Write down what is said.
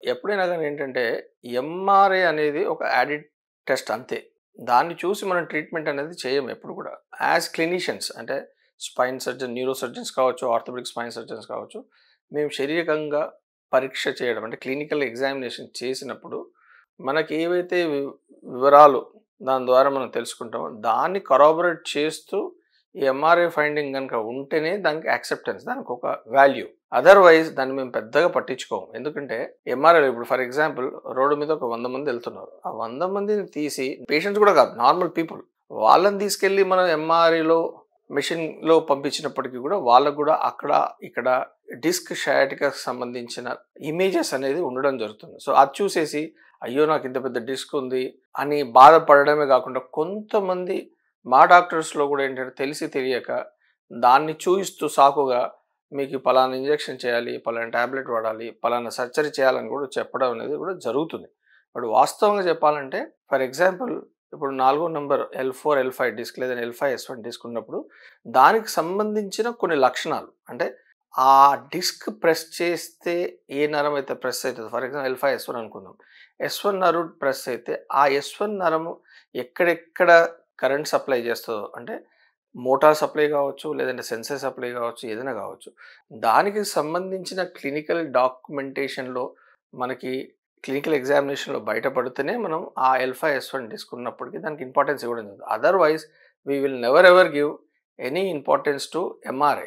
ఎప్పుడైనా గాని ఏంటంటే, ఎంఆర్ఐ అనేది ఒక యాడెడ్ టెస్ట్ అంతే. దాన్ని చూసి మనం ట్రీట్మెంట్ అనేది చేయము ఎప్పుడు కూడా. యాస్ క్లినీషియన్స్ అంటే స్పైన్ సర్జన్, న్యూరో సర్జన్స్ కావచ్చు, ఆర్థోపెడిక్ స్పైన్ సర్జన్స్ కావచ్చు. మేము శారీరకంగా పరీక్ష చేయడం అంటే క్లినికల్ ఎగ్జామినేషన్ చేసినప్పుడు మనకి ఏవైతే వివరాలు దాని ద్వారా మనం తెలుసుకుంటామో దాన్ని కరాబొరేట్ చేస్తూ ఈ ఎంఆర్ఐ ఫైండింగ్ గనుక ఉంటేనే దానికి యాక్సెప్టెన్స్, దానికి ఒక వాల్యూ. అదర్‌వైజ్ దాన్ని మేము పెద్దగా పట్టించుకోము. ఎందుకంటే ఎంఆర్ఐలో ఇప్పుడు ఫర్ ఎగ్జాంపుల్ రోడ్డు మీద ఒక 100 మంది వెళ్తున్నారు. ఆ 100 మందిని తీసి పేషెంట్స్ కూడా కాదు, నార్మల్ పీపుల్. వాళ్ళని తీసుకెళ్ళి మనం ఎంఆర్ఐలో మెషిన్‌లో పంపించినప్పటికీ కూడా వాళ్ళకు కూడా అక్కడ, ఇక్కడ డిస్క్ షయాటికాకి సంబంధించిన ఇమేజెస్ అనేది ఉండడం జరుగుతుంది. సో అది చూసేసి అయ్యో! నాకు ఇంత పెద్ద డిస్క్ ఉంది అని బాధపడడమే కాకుండా కొంతమంది మా డాక్టర్స్‌లో కూడా ఏంటంటే తెలిసి తెలియక దాన్ని చూయిస్తూ సాకుగా మీకు పలానా ఇంజెక్షన్ చేయాలి, పలానా టాబ్లెట్ వాడాలి, పలానా సర్జరీ చేయాలని కూడా చెప్పడం అనేది కూడా జరుగుతుంది. బట్ వాస్తవంగా చెప్పాలంటే ఫర్ ఎగ్జాంపుల్ ఇప్పుడు 4 నంబర్ L4, L5 డిస్క్ లేదా L5, S1 డిస్క్ ఉన్నప్పుడు దానికి సంబంధించిన కొన్ని లక్షణాలు అంటే ఆ డిస్క్ ప్రెస్ చేస్తే ఏ నరం అయితే ప్రెస్ అవుతుందో ఫర్ ఎగ్జాంపుల్ L5, S1 అనుకుందాం. S1 నరం ప్రెస్ అయితే ఆ S1 నరము ఎక్కడెక్కడ కరెంట్ సప్లై చేస్తుందో అంటే మోటార్ సప్లై కావచ్చు, లేదంటే సెన్సర్ సప్లై కావచ్చు, ఏదైనా కావచ్చు. దానికి సంబంధించిన క్లినికల్ డాక్యుమెంటేషన్‌లో మనకి క్లినికల్ ఎగ్జామినేషన్‌లో బయటపడితేనే మనం ఆ L5, S1 డిస్క్ ఉన్నప్పటికీ దానికి ఇంపార్టెన్స్ ఇవ్వడం జరుగుతుంది. Otherwise we will never ever give any importance to MRI.